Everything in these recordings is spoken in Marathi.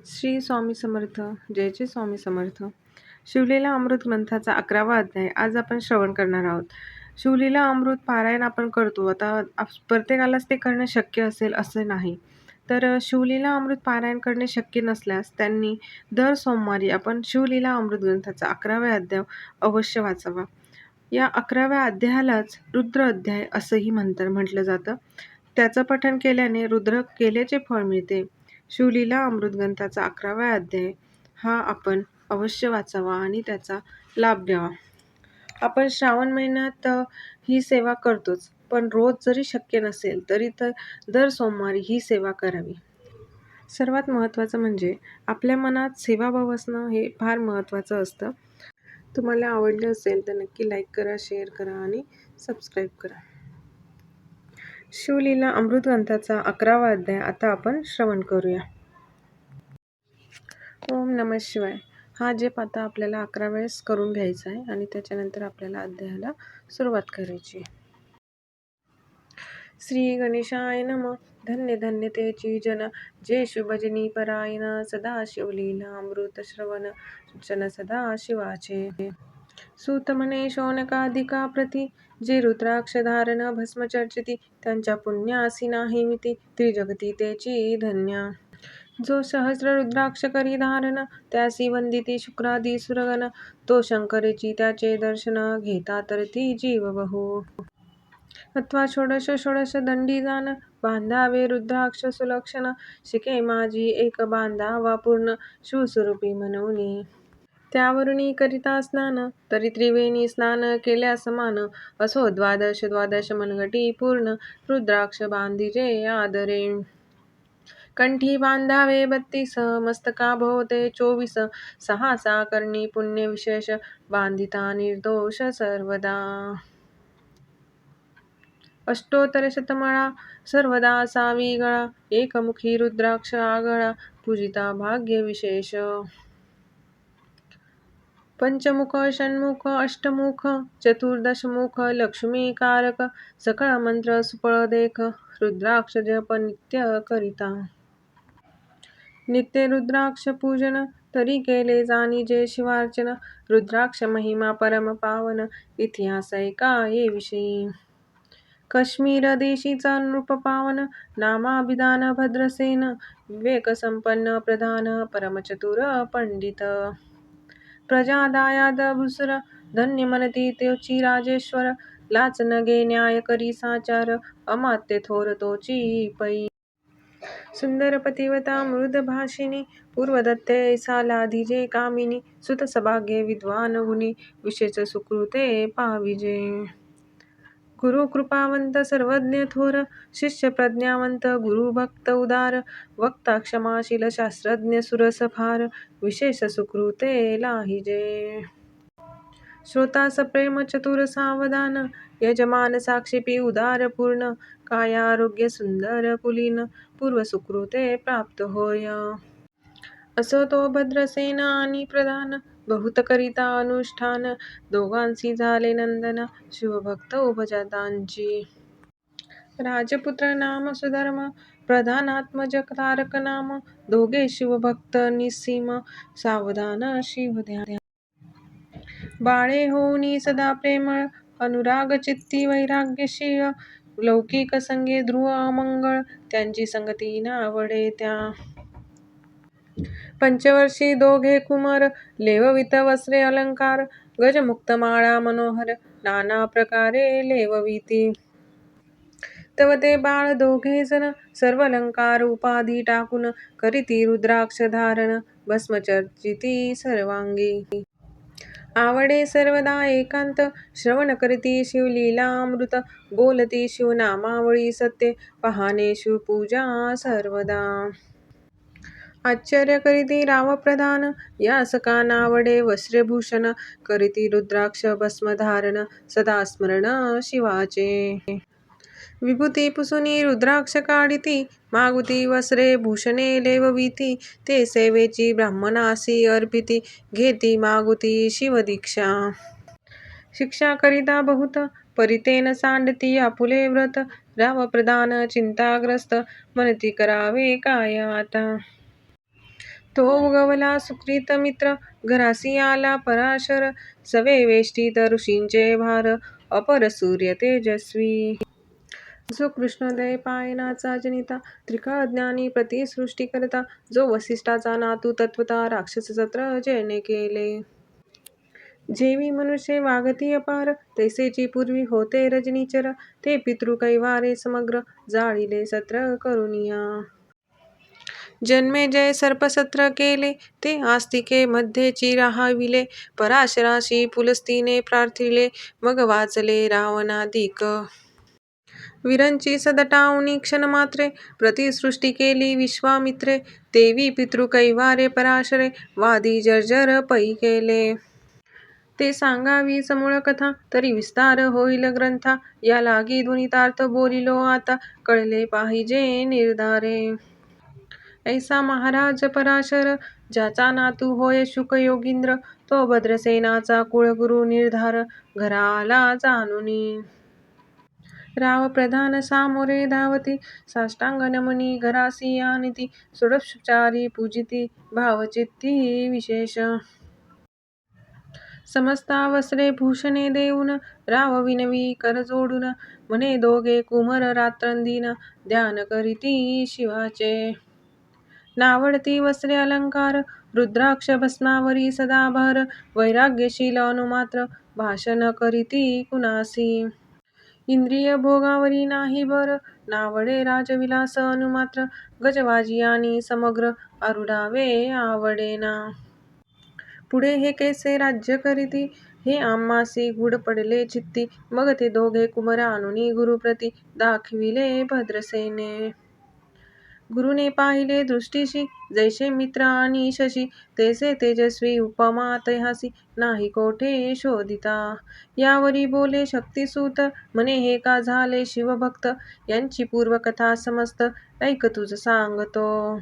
श्री स्वामी समर्थ. जय जय स्वामी समर्थ. शिवलीला अमृत ग्रंथाचा 11वा अध्याय आज आपण श्रवण करणार आहोत. शिवलीला अमृत पारायण आपण करतो. आता प्रत्येकालाच ते करणं शक्य असेल असं नाही. तर शिवलीला अमृत पारायण करणे शक्य नसल्यास त्यांनी दर सोमवारी आपण शिवलीला अमृत ग्रंथाचा 11वा अध्याय अवश्य वाचावा. या 11व्या अध्यायालाच रुद्र अध्याय असंही म्हटलं जातं. त्याचं पठण केल्याने रुद्र केल्याचे फळ मिळते. शिवलीला अमृत ग्रंथाचा 11वा अध्याय हा आपण अवश्य वाचावा आणि त्याचा लाभ घ्यावा. आपण श्रावण महिन्यात ही सेवा करतोच, पण रोज जरी शक्य नसेल तरी दर सोमवारी ही सेवा करावी. सर्वात महत्त्वाचं म्हणजे आपल्या मनात सेवाभाव असणं हे फार महत्त्वाचं असतं. तुम्हाला आवडले असेल तर नक्की लाईक करा, शेअर करा आणि सबस्क्राईब करा. शिवलीला अमृत ग्रंथाचा 11वा अध्याय आता आपण श्रवण करूया. ओम नमः शिवाय. हा जप आता आपल्याला 11 वेळेस करून घ्यायचा आहे आणि त्याच्यानंतर आपल्याला अध्यायाला सुरुवात करायची. श्री गणेशाय नमः. धन्य धन्य तेची जन जे शुभजनी परायण. सदा शिवलीला अमृत श्रवण जन सदा शिवाचे. सूत म्हणे शौनकादिका प्रती जे रुद्राक्ष धारण भस्म चर्चिती. त्यांच्या पुण्यासी नाही मिती त्रिजगती तेची धन्य. जो सहस्र रुद्राक्ष करी धारण त्यासी वंदिती शुक्रादी सुरगण. तो शंकरेची त्याचे दर्शन घेता तर ती जीव बहु. अथवा षोडश षोडश दंडी जाण बांधावे रुद्राक्ष सुलक्षण. शिके माझी एक बांधावा पूर्ण शिवस्वरूपी मनोनी. त्यावरुनी करिता स्नान तरी त्रिवेणी स्नान केल्या समान. असो द्वादश द्वादश मनगटी पूर्ण रुद्राक्ष बांधिजे आदरे. कंठी बांधावे 32 मस्तका भोवते 24. सहासा करणी पुण्य विशेष बांधिता निर्दोष सर्वदा. अष्टोत्तर शतमळा सर्वदा असावी गळा. एकमुखी रुद्राक्ष आगळा पूजिता भाग्य विशेष. पंचमुख षण्मुख अष्टमुख चतुर्दशमुख लक्ष्मी कारक. सकळ मंत्र सुफळ देख रुद्राक्ष जप नित्य करिता. नित्य रुद्राक्ष पूजन तरी केले जाणी जे शिवार्चन. रुद्राक्ष महिमा परम पावन इतिहास ऐका ये विषयी. काश्मीर देशीचा नृप पावन नामाभिधान भद्रसेन. विवेक संपन्न प्रधान परमचतुर पंडित. प्रजा दायाद भुसर धन्य म्हणती तोची राजेश्वर. लाच नगे न्याय करी साचार अमात्य थोर तोची पै. सुंदर पतिव्रता मृद भाषिणी पूर्वदत्ते ऐसा लाधिजे कामिनी. सुत सभाग्य विद्वान गुणी विशेष सुकृते पाविजे. गुरु कृपावंत सर्वज्ञ थोर शिष्य प्रज्ञावंत गुरु भक्त उदार. वक्ता क्षमाशील शास्त्रज्ञ सुरस फार विशेष सुकृते लाहिजे. श्रोता सप्रेम चतुर सावधान यजमान साक्षेपी उदार पूर्ण. कायारोग्य सुंदर कुलीन पूर्व सुकृते प्राप्त होय. असो तो भद्रसेन आणि प्रधान बहुत करिता अनुष्ठान. दोघांसी झाले नंदन शिवभक्त उपजातांची. राजपुत्र नाम सुधर्म प्रधानात्मज तारक नाम. दोघे शिवभक्त निस्सीम सावधान शिवध्यान. बाळे होऊनी सदा प्रेमळ अनुराग चित्ती वैराग्यशील. लौकिक संगे ध्रुव अमंगळ त्यांची संगती नावडे त्या. पंचवर्षी दोघे कुमार लेववित वस्त्रे अलंकार. गजमुक्त माळा मनोहर नाना प्रकारे लेवविती. तव ते बाळ दोघे जण सर्व अलंकार उपाधी टाकून. करीती रुद्राक्ष धारण भस्म चर्चिती सर्वांगी. आवडे सर्वदा एकांत श्रवण करीती शिवलीला अमृत. बोलती शिवनामावळी सत्य पहाणे शिवपूजा सर्वदा. आश्चर्य करीती रावप्रधान यास का नावडे वस्त्रभूषण. करीती रुद्राक्ष भस्म धारण सदा स्मरण शिवाचे. विभूती पुसुनी रुद्राक्ष काढिती मागुती वस्त्रे भूषणे लेवविती. ते सेवेची ब्राह्मणासी अर्पिती घेती मागुती शिवदीक्षा. शिक्षा करिता बहुत परितेन सांडती आपुले व्रत. रावप्रधान चिंताग्रस्त म्हणती करावे काय आता. तो उगवला सुकृत मित्र, घरासी आला पराशर. सवे वेष्टीत ऋषींचे भार, अपर सूर्य तेजस्वी. जो कृष्णोदय पायनाचा जनिता, त्रिकाळ ज्ञानी प्रतिसृष्टी करता. जो वसिष्ठाचा नातू तत्वता, राक्षस सत्र जेणे केले. जेवी मनुष्य वागती अपार, तैसेची पूर्वी होते रजनीचर. ते पितृ कैवारे समग्र, जाळिले सत्र करुनिया. जन्मेजय सर्पसत्र केले, ते आस्तिके मध्ये चिराहाविले. पराशराशी पुलस्तीने प्रार्थिले, मग वाचले रावणाधिक. वीरांची सदटावणी क्षणमात्रे, प्रतिसृष्टी केली विश्वामित्रे. देवी पितृ कैवारे पराशरे, वादी जर्जर पै केले. ते सांगावी समूळ कथा, तरी विस्तार होईल ग्रंथा. या लागी ध्वनितार्थ बोलिलो आता, कळले पाहिजे निर्धारे. ऐसा महाराज पराशर, ज्याचा नातू होय शुक योगींद्र. तो भद्रसेनाचा कुळगुरु निर्धार, घरा आला जाणुनी. राव प्रधान सामोरे धावती, साष्टांग नमनी घरासी आणती. षोडशोपचारी पूजिती, भावचित्ती विशेष. समस्ता वस्त्रे भूषणे देऊन, राव विनवी कर जोडून. म्हणे दोघे कुमर रात्रंदिन, ध्यान करीती शिवाचे. नावडती वस्त्रे अलंकार, रुद्राक्ष भस्मावरी सदा भर. वैराग्यशील अनुमात्र, भाषण करीती कुणासी. इंद्रिय भोगावरी नाही भर, नावडे राजविलास अनुमात्र. गजवाजियानी समग्र, आरुढावे आवडेना. पुढे हे कैसे राज्य करीती, हे आम्हासी गूढ पडले चित्ती. मग ते दोघे कुमर आणूनी गुरुप्रती, दाखविले भद्रसेने. गुरुने पाहिले दृष्टीशी, जैसे मित्र आणि शशी. तैसे तेजस्वी उपमा तैहासी, नाही कोठे शोधिता. यावरी बोले शक्तिसूत, म्हणे हे का झाले शिवभक्त. यांची पूर्वकथा समस्त, ऐक तुझ सांगतो.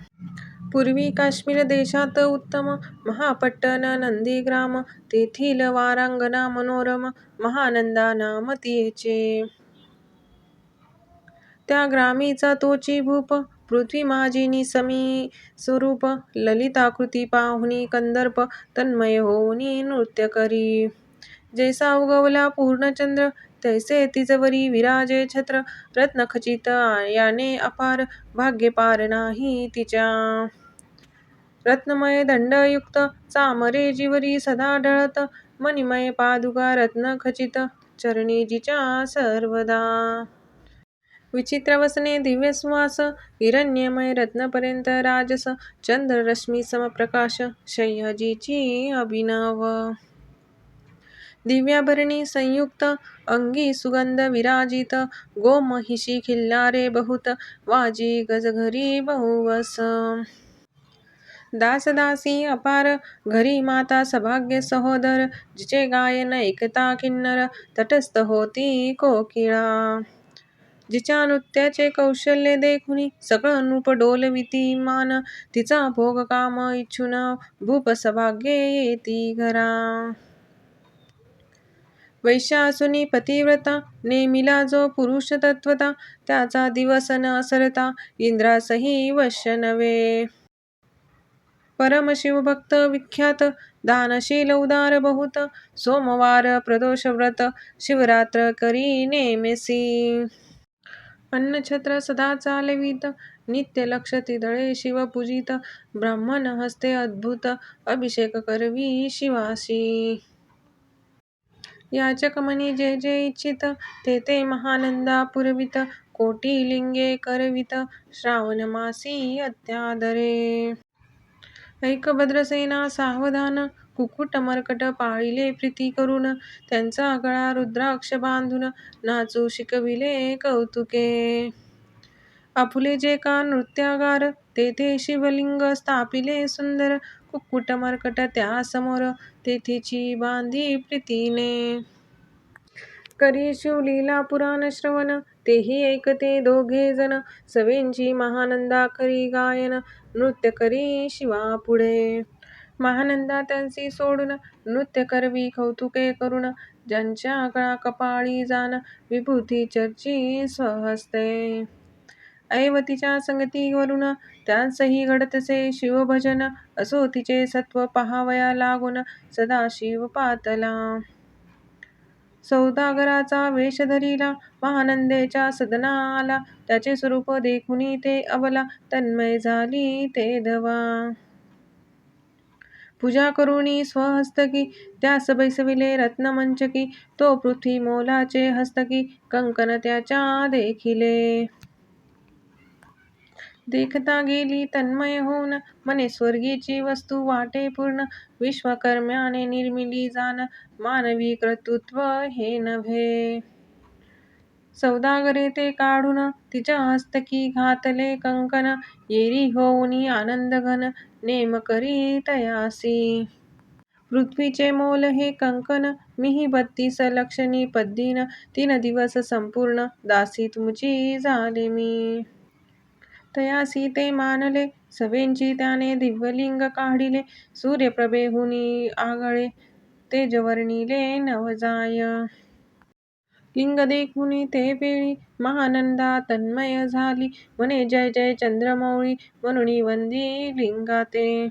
पूर्वी काश्मीर देशात उत्तम, महापट्टण नंदीग्राम. तेथील वारांगना मनोरम, महानंदा नाम तिचे. त्या ग्रामीचा तोची भूप, पृथ्वी माझी समी स्वरूप. ललिताकृती पाहुनी कंदर्प, तन्मय होऊनी नृत्य करी. जैसा उगवला पूर्णचंद्र, तैसे तिजवरी विराजे छत्र. रत्नखचित याने अपार, भाग्य पार नाही तिच्या. रत्नमय दंडयुक्त चामरे जिवरी सदा ढळत. मणिमय पादुका रत्नखचित, चरणी जिच्या सर्वदा. विचित्र वसने दिव्य सुवास, हिरण्यमय रत्नपर्यंत राजस. चंद्ररश्मी समप्रकाश, शय्या जिची अभिनव. दिव्याभरणी संयुक्त, अंगी सुगंध विराजित. गोमहिषी खिल्लारे बहुत, वाजी गजघरी बहुवस. दासदासी अपार, घरी माता सभाग्य सहोदर. जिचे गायन ऐकता किन्नर, तटस्थ होती कोकिळा. जिच्या नृत्याचे कौशल्य देखुनी, सकळ नृप डोलविती मान. तिचा भोग काम इच्छुन, भूप सभाग्य येती घरा. वैश्या असुनी पतिव्रता, नेमिला जो पुरुष तत्वता. त्याचा दिवस न सरता, इंद्रासही वश्य नव्हे. परमशिवभक्त विख्यात, दानशील उदार बहुत. सोमवार प्रदोष व्रत, शिवरात्र करी नेमेसी. अन्नछत्र सदा चालवीत, नित्य लक्ष तिदळे शिव पूजित. ब्राह्मण हस्ते अद्भुत, अभिषेक करवी शिवासी. याचक मनी जे जे इच्छित, ते ते महानंदा पुरवित. कोटी लिंगे करवित, श्रावण मासी अत्यादरे. ऐक भद्रसेना सावधान, कुकुट मर्कट पाळिले प्रीती करून. त्यांचा गळा रुद्राक्ष बांधून, नाचू शिकविले कौतुके. आपुले जे का नृत्यागार, तेथे शिवलिंग स्थापिले सुंदर. कुक्कुट मर्कट त्या समोर, तेथेची बांधी प्रीतीने. करी शिवलीला पुराण श्रवण, तेही ऐकते दोघे जण. सवेंची महानंदा करी गायन, नृत्य करी शिवापुढे. महानंदा त्यांची सोडून, नृत्य करवी कौतुके करून. ज्यांच्या गळा कपाळी जाण, विभूती चर्ची स्वहस्ते. ऐवतीच्या संगतीवरून, त्यांसही घडतसे शिवभजन, असो तिचे सत्व पहावया लागून सदाशिव पातला. सौदागराचा वेश धरिला, महानंदेच्या सदना आला, त्याचे स्वरूप देखुनी ते अबला, तन्मय झाली ते दवा. पूजा करुणी स्वहस्तकी, त्यास बैसविले रत्नमंचकी, तो पृथ्वी मोलाचे हस्तकी, कंकण त्याच्या देखिले. देखता गेली तन्मय होऊन, मने स्वर्गीची वस्तू वाटे पूर्ण, विश्वकर्म्याने निर्मिली जाण, मानवी कर्तृत्व हे नव्हे. सौदागरे ते काढून, तिच्या हस्तकी घातले कंकण, येरी होऊनी आनंद घन, नेम करी तयासी. पृथ्वीचे मोल हे कंकण, मीही 32 लक्षणी पद्दीन, 3 दिवस संपूर्ण, दासी तुमची झाले मी. तयासी ते मानले, सवेंची त्याने दिव्यलिंग काढिले, सूर्यप्रभेहुनी आगळे, तेज वर्णिले नवजाय. लिंग देखुनी ते वेळी, महानंदा तन्मय झाली, म्हणे जय जय चंद्रमौळी, म्हणून वंदी लिंगा ते.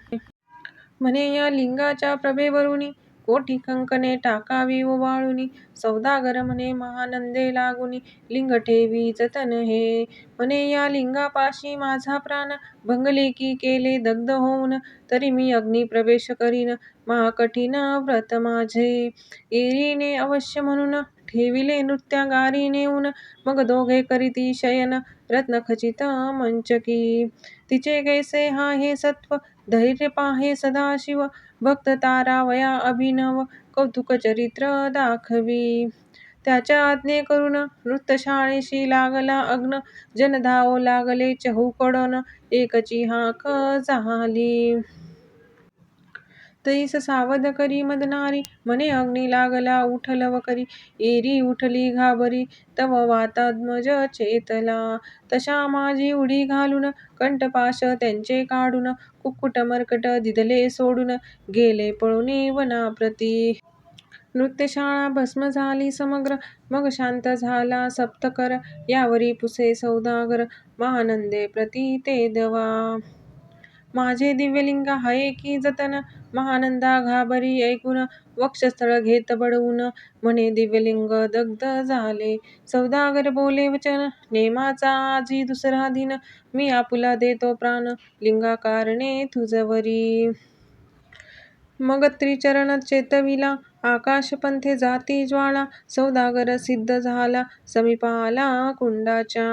म्हणे या लिंगाच्या प्रभेवरुनी, कोटी कंकणे टाकावी ओवाळुनी, सौदागर म्हणे महानंदे लागुनी, लिंग ठेवी जतन हे. म्हणे या लिंगापाशी माझा प्राण, भंगले की केले दग्ध होऊन, तरी मी अग्नी प्रवेश करीन, महाकठीण व्रत माझे. एरीने अवश्य म्हणून, ठेविले नृत्यागारी नेऊन, मग दोघे करीती शयन, रत्नखचित मंचकी. तिचे कैसे हा हे सत्व, धैर्य पाहे सदाशिव, भक्त तारावया अभिनव, कौतुक चरित्र दाखवी. त्याच्या आज्ञे करून नृत्यशाळेशी लागला अग्न, जन धावू लागले चहूकडून, एकची हाक झाली. तैस सावध करी मदनारी, म्हणे अग्नी लागला उठलव करी, एरी उठली घाबरी, तव वातात्मज चेतला. तशा माझी उडी घालून, कंठपाश त्यांचे काढून, कुक्कुट मर्कट दिधले सोडून, गेले पळूनी वनाप्रती. नृत्यशाळा भस्म झाली समग्र, मग शांत झाला सप्तकर, यावरी पुसे सौदागर, महानंदे प्रती ते दवा. माझे दिव्यलिंग हये की जतन, महानंदा घाबरी ऐकून, वक्षस्थळ घेत बळवून, म्हणे दिव्यलिंग दग्ध झाले. सौदागर बोले वचन, नेमाचा आजी दुसरा दिन, मी आपुला देतो प्राण, लिंगाकारणे तुझवरी. मग त्रिचरण चेतविला, आकाशपंथे जाती ज्वाळा, सौदागर सिद्ध झाला, समीपाला कुंडाच्या.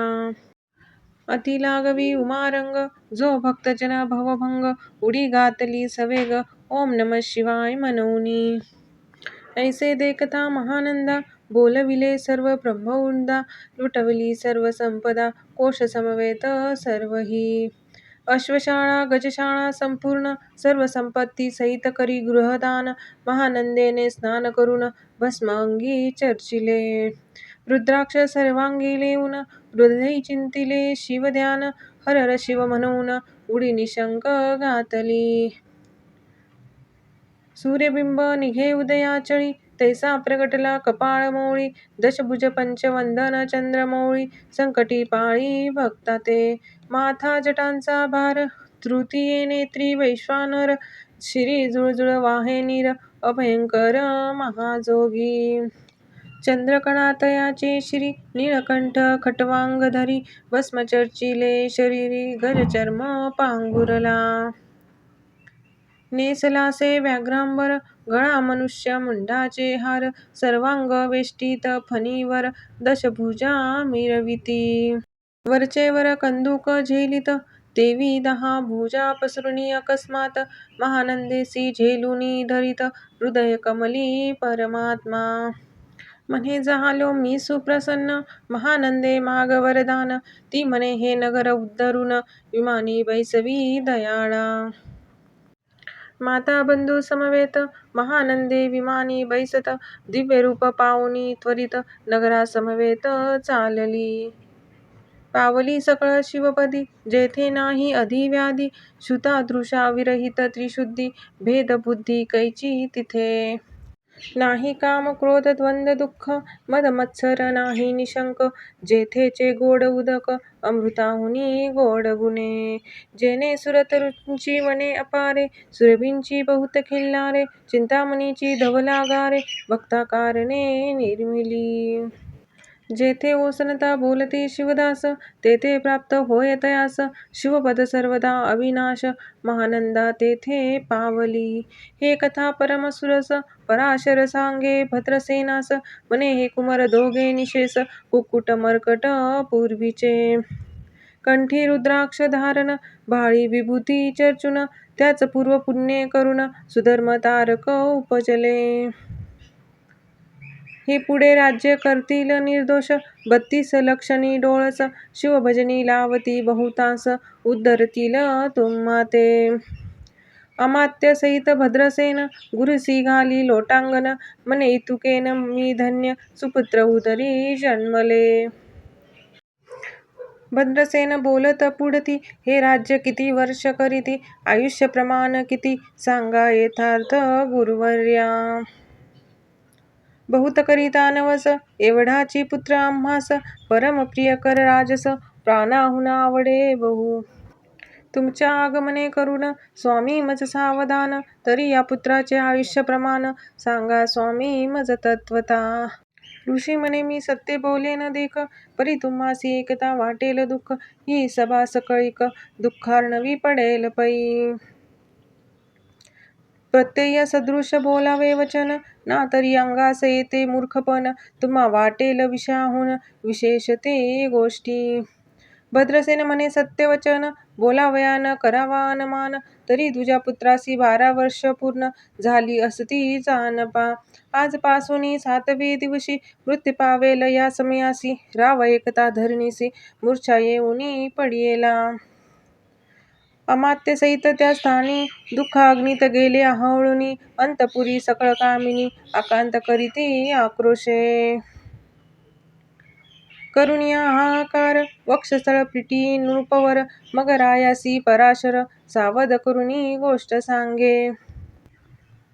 अति लागवी उमारंग, जो भक्तजन भवभंग, उडी घातली सवेग, ओम नमः शिवाय म्हणूनी. ऐसे देखता महानंदा, बोलविले सर्व ब्रह्मवृंदा, लुटवली सर्व संपदा, कोश समवेत सर्वही. अश्वशाळा गजशाळा संपूर्ण, सर्व संपत्ती सहित करी गृहदान, महानंदेने स्नान करून, भस्म अंगी चर्चिले. रुद्राक्ष सर्वांगी लेऊन, हृदयी चिंतिले शिवध्यान, हर हर शिव म्हणून, उडी निशंक घातली. सूर्यबिंब निघे उदयाचळी, तैसा प्रगटला कपाळमोळी, दशभुज पंचवंदन चंद्रमौळी, संकटी पाळी भक्ता ते. माथा जटांचा भार, तृतीये नेत्री वैश्वानर, शिरी जुळजुळ वाहे नीर, अभयंकर महाजोगी. चंद्रकणा तयाचे शिरी, नीळकंठ खट्वांगधरी, भस्म चर्चिले शरीरी, गजचर्म पांघुरला. नेसलासे व्याघ्रांबर, गळा मनुष्य मुंडाचे हार, सर्वांग वेष्टीत फणीवर, दशभुजा मिरविती. वरचे वर कंदुक झेलीत, देवी 10 भुजा पसरुनी अकस्मात, महानंदेसी झेलुनी धरीत, हृदय कमली परमात्मा. म्हणे झालो मी सुप्रसन्न, महानंदे माग वरदान, ती म्हणे हे नगर उद्धरून, विमानी बैसवी दयाळा. माता बंधू समवेत, महानंदे विमानी बैसत, दिव्य रूप पावनी त्वरित, नगरा समवेत चालली. पावली सकळ शिवपदी, जेथे नाही अधिव्याधी, शुता दृशा विरहित त्रिशुद्धी, भेद बुद्धी कैची तिथे. नाही काम क्रोध द्वंद दुःख मद मत्सर नाही निशंक. जेथेचे गोड उदक अमृताहुनी गोड गुणे. जेने सुरत रुची वने अपारे सुरभींची बहुत खिल्लारे. चिंतामणीची धवलागारे भक्ता कारणे निर्मिली. जेथे ओसनता बोलते शिवदास तेथे प्राप्त होय तयास. शिवपद सर्वदा अविनाश महानंदा तेथे पावली. हे कथा परम सुरस पराशर सांगे भद्रसेनास. म्हणे हे कुमार दोघे निशेष कुक्कुट मर्कट पूर्वीचे. कंठी रुद्राक्ष धारण भाळी विभूती चर्चुन. त्याच पूर्व पुण्य करुण सुधर्म तारक उपजले. हे पुढे राज्य करतील निर्दोष 32 लक्षणी डोळस. शिवभजनी लावती बहुतांस उद्धरतील तुम्हा ते. अमात्य सहित भद्रसेन गुरुसी घाली लोटांगण. म्हणे इतुकेन मी धन्य सुपुत्र उदरी जन्मले. भद्रसेन बोलत पुढती हे राज्य किती वर्ष करीती. आयुष्य प्रमाण किती सांगा यथार्थ गुरुवर्या. बहुत करिता नवस एवढाची पुत्र आम्हास. परम प्रिय कर राजस प्राणाहुन आवडे बहु. तुमच्या आगमने करुण स्वामी मज सावधान. तरी या पुत्राचे आयुष्य प्रमाण सांगा स्वामी मज तत्वता. ऋषी म्हणे मी सत्य बोलेन देख. परी तुम्हासी एकता वाटेल दुःख. ही सभा सकळिक दुःखार्णवी पडेल पै. प्रत्यय सदृश बोलावे वचन. ना तरी अंगास येते मूर्खपण. तुम्हा वाटेल विषयाहून विशेष ते गोष्टी. भद्रसेन म्हणे सत्य वचन बोलावयान करावा अनुमान. तरी तुझ्या पुत्रासी 12 वर्ष पूर्ण झाली असती जानपा. आजपासून 7वे दिवशी मृत्यू पावेल या समयासी. राव एकता धरणीसी मूर्छा येऊनी पडियेला. अमात्य सहित त्या स्थानी दुःखाग्नीत गेले आहुळूनी. अंतपुरी सकळ कामिनी आकांत करीती आक्रोशे. करुणिया हाहाकार वक्षस्थळ फिटी नृपवर. मग रायासी पराशर सावध करुणी गोष्ट सांगे.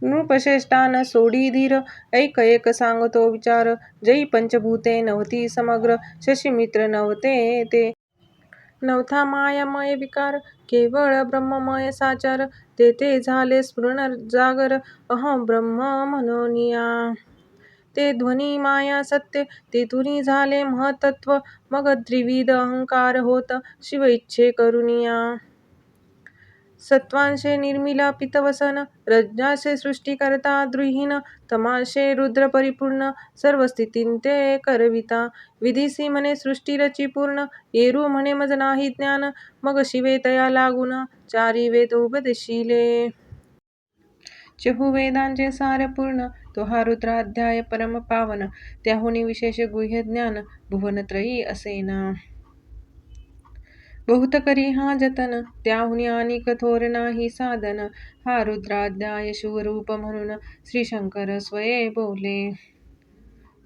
नृपश्रेष्ठान सोडी धीर ऐक एक सांगतो विचार. जै पंचभूते नव्हती समग्र शशीमित्र नव्हते ते. नव्हता मायामय विकार केवळ ब्रह्ममय साचार. तेथे झाले स्फुरण जागर अहं ब्रह्म म्हणूनिया. ते ध्वनी माया सत्य तेथुनी झाले महत्तत्व. मग त्रिविध अहंकार होत शिव इच्छे करुनिया. सत्वांशे निर्मिला पितवसन रजनांशे सृष्टिकर्ता द्रुहीन. तमांशे रुद्र परिपूर्ण सर्व स्थितींते करविता. विधीसी म्हणे सृष्टी रची पूर्ण येरू म्हणे मज नाही ज्ञान. मग शिवे तया लागून 4 वेद उपदेशिले. चहुवेदांचे सार पूर्ण तो हा रुद्राध्याय परम पावन. त्याहुनी विशेष गुह्य ज्ञान भुवनत्रयी असेना. बहुत करी हा जतन त्याहुनी आणि कठोर नाही साधन. हा रुद्राध्याय शिवरूप म्हणून श्री शंकर स्वये बोले.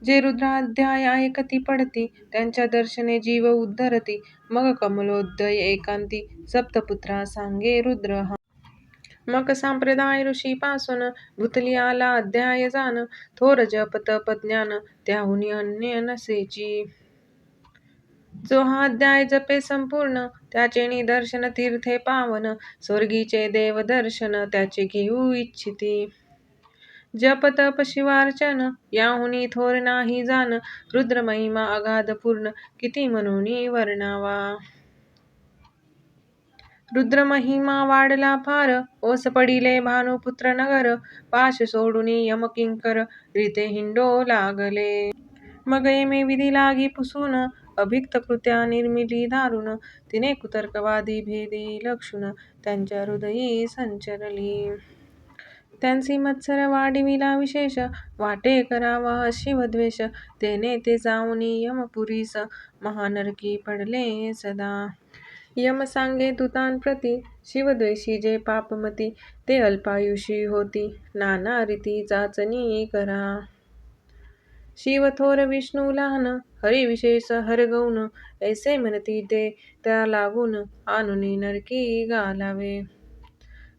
जे रुद्राध्याय ऐकती पडती त्यांच्या दर्शने जीव उद्धरती. मग कमलोदय एकांती सप्तपुत्रा सांगे रुद्र हा. मग संप्रदाय ऋषी पासून भूतली आला अध्याय जाण. थोर जप तप ज्ञान त्याहुनी अन्य नसेची. जो हा अध्याय जपे संपूर्ण त्याचे निदर्शन तीर्थे पावन. स्वर्गीचे देव दर्शन त्याचे घेऊ इच्छिती. जप तप शिवार्चन याहुनी थोर नाही जाण. रुद्र महिमा अगाध पूर्ण किती म्हणूनी वर्णावा. रुद्र महिमा वाढला फार ओस पडिले भानुपुत्र नगर. पाश सोडूनी यम किंकर रीते हिंडो लागले. मग येमे विधी लागी पुसून अभिक्त कृत्या निर्मिली दारुण. तिने कुतर्कवादी भेदी लक्षून त्यांच्या हृदयी संचरली. त्यांसी मत्सर वाढविला विशेष वाटे करावा शिवद्वेष. तेने ते जाऊनी यमपुरीस महानरकी पडले सदा. यम सांगे दूतांप्रती शिवद्वेषी जे पापमती. ते अल्पायुषी होती नाना रीती चाचणी करा. शिव थोर विष्णू लहान हरी विशेष हरगौन. ऐसे म्हणती ते त्या लागून आणुनी नरकी घालावे.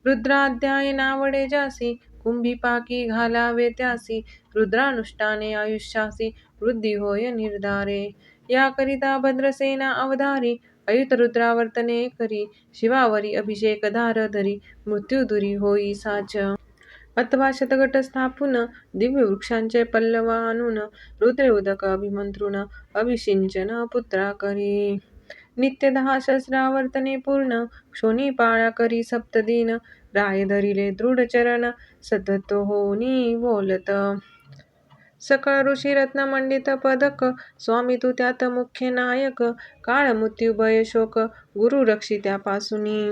रुद्राध्याय नावडे जासी कुंभीपाकी घालावे त्यासी, रुद्रानुष्ठाने आयुष्यासी वृद्धी होय निर्धारे. याकरिता भद्रसेना अवधारी, अयुत रुद्रावर्तने करी, शिवावरी अभिषेक धार धरी, मृत्यू दुरी होई साच. अथवा शतगट स्थापून, दिव्य वृक्षांचे पल्लव आणून, रुद्र उदक अभिमंत्रुन, अभिषिंचन पुत्रा करी. नित्य 10 सहस्रावर्तने पूर्ण, क्षोणी पाळा करी सप्तदिन, राय धरिले दृढ चरण, सतत्व होनी बोलत. सकळ ऋषी रत्न मंडित पदक, स्वामी तू त्यात मुख्य नायक, काळ मृत्यू भय शोक, गुरु रक्षी त्यापासूनी.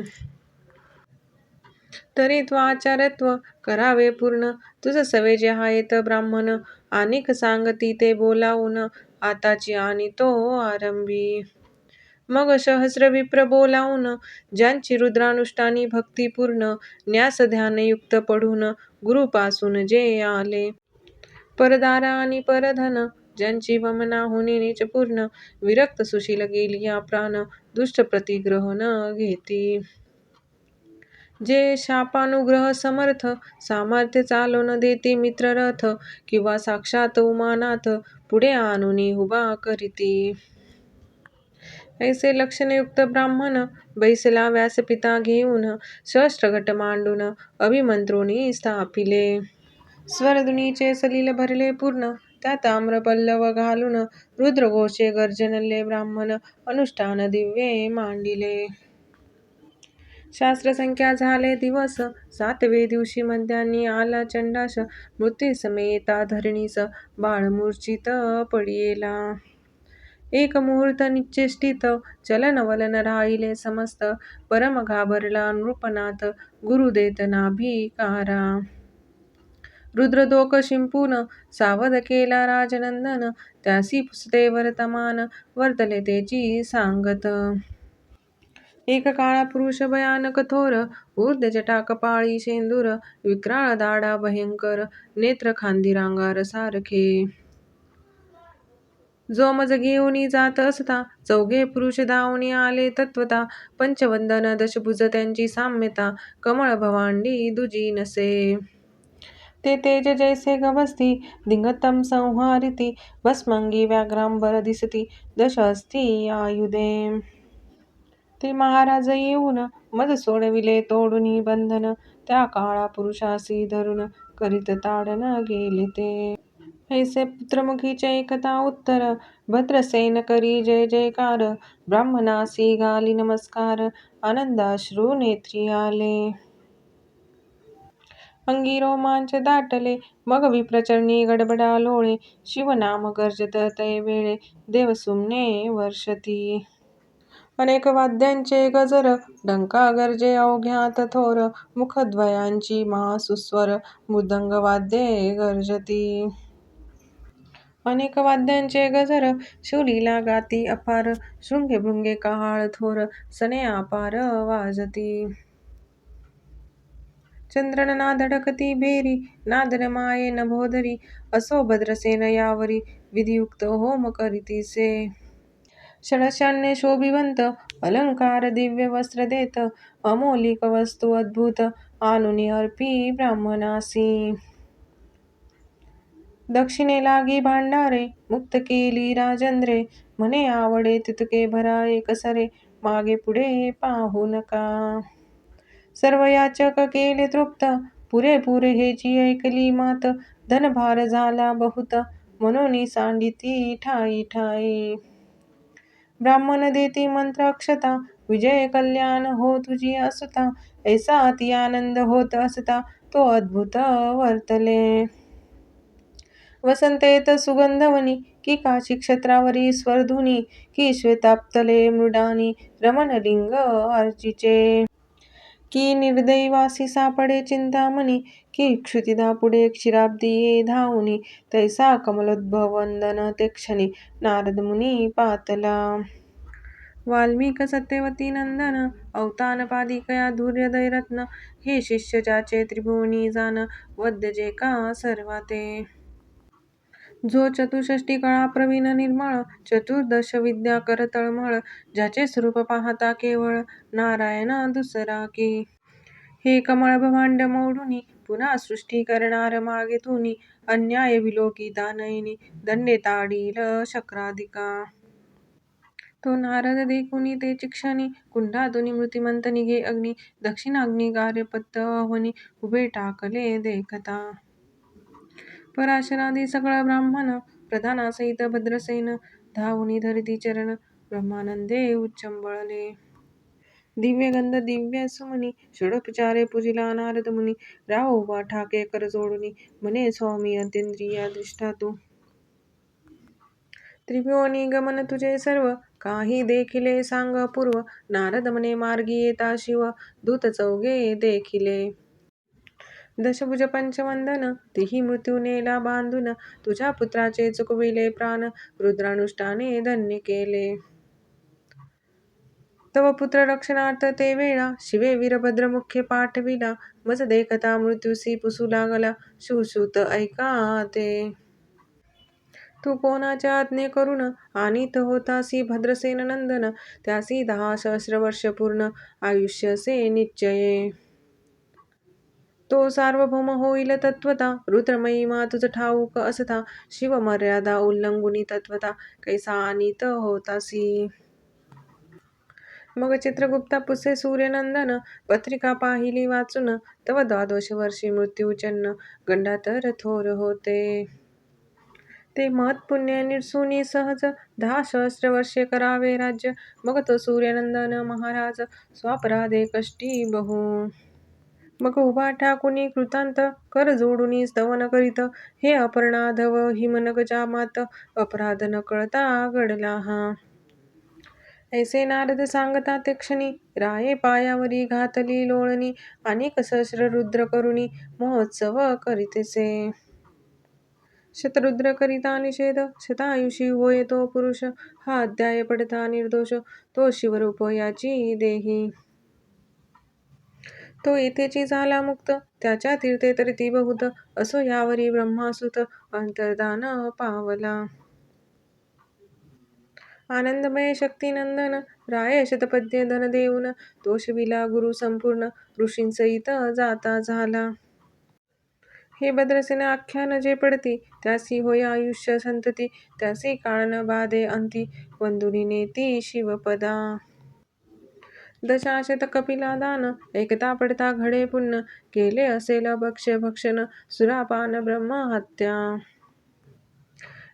तरी आचार्यत्व करावे पूर्ण, तुझ सवे जे आहेत ब्राह्मण, अनेक सांगती ते बोलावून, आताची आणि तो आरंभी. मग सहस्र विप्र बोलावून, ज्यांची रुद्रानुष्ठानी भक्ती पूर्ण, न्यास ध्यानयुक्त पढून, गुरुपासून जे आले. परदार आणि परधन, ज्यांची वमना होणे नीच पूर्ण, विरक्त सुशील गेली या प्राण, दुष्ट प्रतिग्रह न घेती. जे शापानुग्रह समर्थ, सामर्थ्य चालवून देती मित्र रथ, किंवा साक्षात उमानाथ, पुढे आणूनी उभा करीती. ऐसे लक्षणयुक्त ब्राह्मण, बैसला व्यासपिता घेऊन, सहस्त्रघट मांडून, अभिमंत्रुनी स्थापिले. स्वरधुनीचे सलिल भरले पूर्ण, त्यात आम्रपल्लव घालून, रुद्रघोषे गर्जनले ब्राह्मण, अनुष्ठान दिव्ये मांडिले. शास्त्रसंख्या झाले दिवस, 7वे दिवशी मध्यान्ही आला चंडास, मृत्यूसमयेता धरणीस, बाळ मूर्छित पडियेला. एक मुहूर्त निश्चेष्टित, चलन वलन राहिले समस्त, परम घाबरला नृपनाथ, गुरु देत नाभिकारा. रुद्रदोक शिंपून, सावध केला राजनंदन, त्यासी पुसते वर्तमान, वर्तले तेची सांगत. एक काळा पुरुष भयानक थोर, ऊर्ध्व जटा कपाळी शेंदूर, विक्राळ दाढा भयंकर, नेत्र खांदी सारखे. जोमज घेऊनी जात असता, चौघे पुरुष धावून आले तत्वता, पंचवदन दशभुज त्यांची साम्यता, कमळ भवांडी दुजी नसे. ते तेज जैसे गभस्ती, दिंगतम संहारिती, भस्मंगी व्याघ्रांबर दिसती, दशहस्ती आयुधे. ते महाराज येऊन, मज सोडविले तोडुनी बंधन, त्या काळा पुरुषासी धरून, करीत ताडन गेले ते. ऐसे पुत्रमुखीचे ऐकता उत्तर, भद्रसेन करी जय जयकार, ब्राह्मणासी घाली नमस्कार, आनंदाश्रू नेत्री आले. अंगी रोमांच दाटले, मग विप्रचरणी गडबडा लोळे, शिवनाम गर्जत तै वेळे, देवसुम्ने वर्षती. अनेक वाद्यांचे गजर, डंका गर्जे अवघ्यात थोर, मुखद्वयांची महासुस्वर, मृदंग वाद्ये गर्जती. अनेक वाद्यांचे गजर, शिवलीला गाती अपार, शृंगे भृंगे कहाळ थोर, सनया अपार वाजती. चंद्रन नाद ढकती भेरी, नादन माये नभोदरी, असो भद्रसेन यावरी, विधियुक्त होम करीतीसे. षडशान्य शोभिवंत, अलंकार दिव्य वस्त्र देत, अमोलिक वस्तू अद्भुत, आणूनी अर्पी ब्राह्मणासी. दक्षिणे लागी भांडारे, मुक्त केली राजंद्रे, म्हणे आवडे तितके भरा एकसरे, मागे पुढे पाहू नका. सर्व याचक केले तृप्त, पुरेपूर हेची ऐकली मात, धनभार झाला बहुत, म्हणून सांडिती ठाई ठाई. ब्राह्मण देती मंत्र अक्षता, विजय कल्याण हो तुझी असुता, ऐसा अति आनंद होत असता, तो अद्भुत वर्तले. वसंतेत सुगंधवनी, की काशी क्षत्रावरी स्वरधुनी, की श्वेताप्तले मृडानी, रमणलिंग अर्चीचे. की निर्दयवासी सापडे चिंतामणी, की क्षुतिधा पुढे क्षीराब्दी ये धावुनी, तैसा कमलोद्भव वंदन ते क्षणी, नारदमुनी पातला. वाल्मिक सत्यवती नंदन, अवतानपादिकया धुर्योदय रत्न, हे शिष्य ज्याचे त्रिभुवनी जान, वद्य जे का सर्वाते. जो चतुष्षष्टी कळा प्रवीण निर्मळ, चतुर्दश विद्या कर तळमळ, ज्याचे स्वरूप पाहता केवळ नारायण दुसरा की. हे कमळ भवांड मोडुनी पुन्हा सृष्टी करणार मागेतुनी अन्याय विलोकिता नयनी दंडे ताडील शक्राधिका. तो नारद देखुनी ते चिक्षणी कुंडातुनी मृतिमंत निघे अग्नी दक्षिणाग्नी गार्हपत्य अवनी उभे टाकले देखता. पराशरादी सकळ ब्राह्मण प्रधानासहित भद्रसेन धावुनी धरिती चरण ब्रह्मानंदे उच्चंबळले. दिव्य गंध दिव्य सुमनी षडोपचारे पूजिला नारद मुनी राव उभा ठाके कर जोडुनी म्हणे स्वामी अत्यंद्रिया दृष्टा तू. त्रिभुवनी गमन तुझे सर्व काही देखिले सांग पूर्व नारद म्हणे मार्गी येता शिव दूत चौघे देखिले. दशभुज पंचवंदन तेही मृत्यू नेला बांधून तुझ्या पुत्राचे चुकविले प्राण रुद्रानुष्ठाने धन्य केले. तव पुत्र रक्षणार्थ ते वेळा शिवे वीरभद्र मुख्य पाठविला मज देखता मृत्यूसी पुसू लागला शिवसूत ऐका ते. तू कोणाच्या आज्ञे करून आणीत होतासी भद्रसेन नंदन त्यासी 10 सहस्र वर्ष पूर्ण आयुष्य असे निश्चये. तो सार्वभौम होईल तत्वता रुद्रमहिमा तुझ ठाऊक असता शिव मर्यादा उल्लंघुनी तत्वता कैसा आणीत होतासी. मग चित्रगुप्ता पुसे सूर्यनंदन पत्रिका पाहिली वाचून तव 12 वर्षी मृत्यूचन्न गंडा तर थोर होते. ते महत्पुण्य निरसुनी सहज 10 सहस्र वर्षे करावे राज्य मग तो सूर्यनंदन महाराज स्वापराधे कष्टी बहु. मग उभा ठाकुनी कृतांत कर जोडुनी स्तवन करीत हे अपर्णाधव हिमनग जामात अपराध न कळता घडला हा. ऐसे नारद सांगता ते क्षणी राये पायावरी घातली लोळणी अनेक सहस्र रुद्र करुणी महोत्सव करीतसे. शतरुद्र करिता निषेध शतायुषी होय तो पुरुष हा अध्याय पडता निर्दोष तो शिवरूप याची देही. तो येथेची झाला मुक्त त्याच्या तीर्थे तरिती बहुत असो यावरी ब्रह्मासुत अंतर्धान पावला. आनंदमय शक्तिनंदन राय शतपद्य धन देऊन तोषविला गुरु संपूर्ण ऋषींसहित जाता झाला. हे भद्रसेन आख्यान जे पडती त्यासी होय आयुष्य संतती त्यासी काळ न बाधे अंती वंदुनी नेती शिवपदा. दशाशत कपिला दान ऐकता पडता घडे पुण्य केले असेल भक्षण सुरापान ब्रह्महत्या.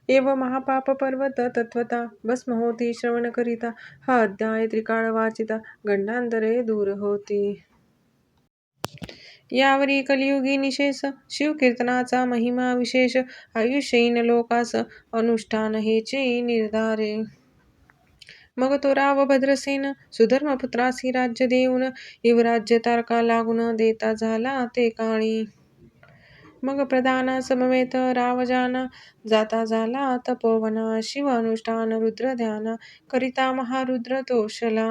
एव महापाप पर्वत तत्वता भस्म होती श्रवण करिता हा अध्याय त्रिकाळ वाचिता गंडांतरे दूर होती. यावरी कलियुगी निशेष शिवकीर्तनाचा महिमा विशेष आयुष्यहीन लोकास अनुष्ठान हेचे निर्धारे. मग तो राव भद्रसेन सुधर्मपुत्रासी राज्य देऊन युवराज्य तारका लागून देता झाला ते काळी. मग प्रधाना समवेत रावजाना जाता झाला तपोवना शिव अनुष्ठान रुद्र ध्याना करिता महारुद्र तोषला.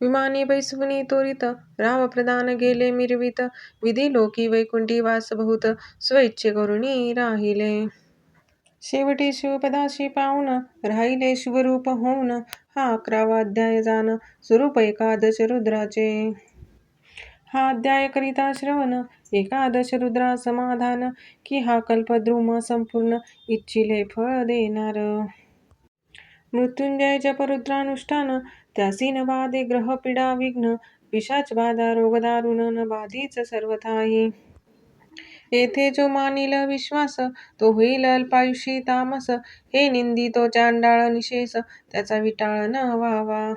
विमानी बैसवुनी तोरित राव प्रधान गेले मिरवित विधी लोकी वैकुंठी वास बहुत स्वइच्छे करुणी राहिले. शेवटी शिवपदाशी पावून राहिले शिवरूप होऊन हा 11वा अध्याय जाण स्वरूप एकादश रुद्राचे. हा अध्याय करिता श्रवण एकादश रुद्रा समाधान की हा कल्पद्रुम संपूर्ण इच्छिले फळ देणार. मृत्युंजय जप रुद्रानुष्ठान त्यासी न बाधे ग्रह पीडा विघ्न पिशाच बाधा रोग दारुण न बाधीच सर्वथाही. येथे जो मानिल विश्वास तो होईल अल्पायुषी तामस हे निंदी तो चांडाळ निशेष त्याचा विटाळ न व्हावा.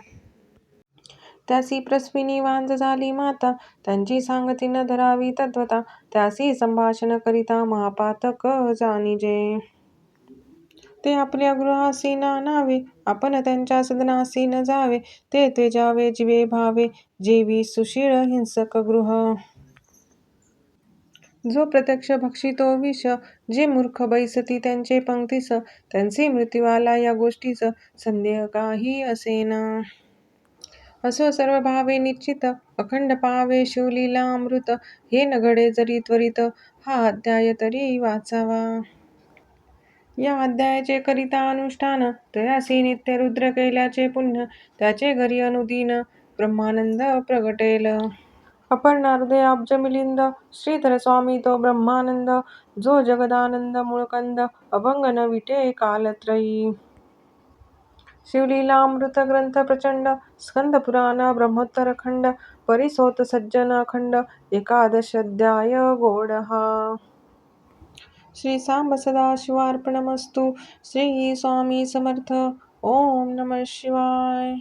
त्यासी प्रस्विनी वांज झाली माता त्यांची सांगती न धरावी तत्वता त्यासी संभाषण करिता महापातक जाणिजे. ते आपल्या गृहासी न आणावे आपण त्यांच्या सदनासी न जावे ते त्वेजावे जिवे भावे जेवी सुशीळ हिंसक गृह. जो प्रत्यक्ष भक्षितो विष जे मूर्ख बैसती त्यांचे पंक्तीस त्यांचे मृत्यू आला या गोष्टीस संदेह काही असेना. असो सर्व भावे निश्चित अखंड पावे शिवलीला अमृत हे न घडे जरी त्वरित हा अध्याय तरी वाचावा. या अध्यायाचे करिता अनुष्ठान तयासी नित्य रुद्र केल्याचे पुण्य त्याचे घरी अनुदिन ब्रह्मानंद प्रगटेल. अपर्णा हृदयाब्ज मिलिंद श्रीधर स्वामी तो ब्रह्मानंद जो जगदानंद मूळकंद अभंग न विटे कालत्रयी शिवलीलामृत ग्रंथ प्रचंड स्कंद पुराण ब्रह्मोत्तर खंड परिसोत सज्जन अखंड एकादश अध्याय गोड हा श्री सांब सदाशिवार्पणमस्तु श्री स्वामी समर्थ ओम नमः शिवाय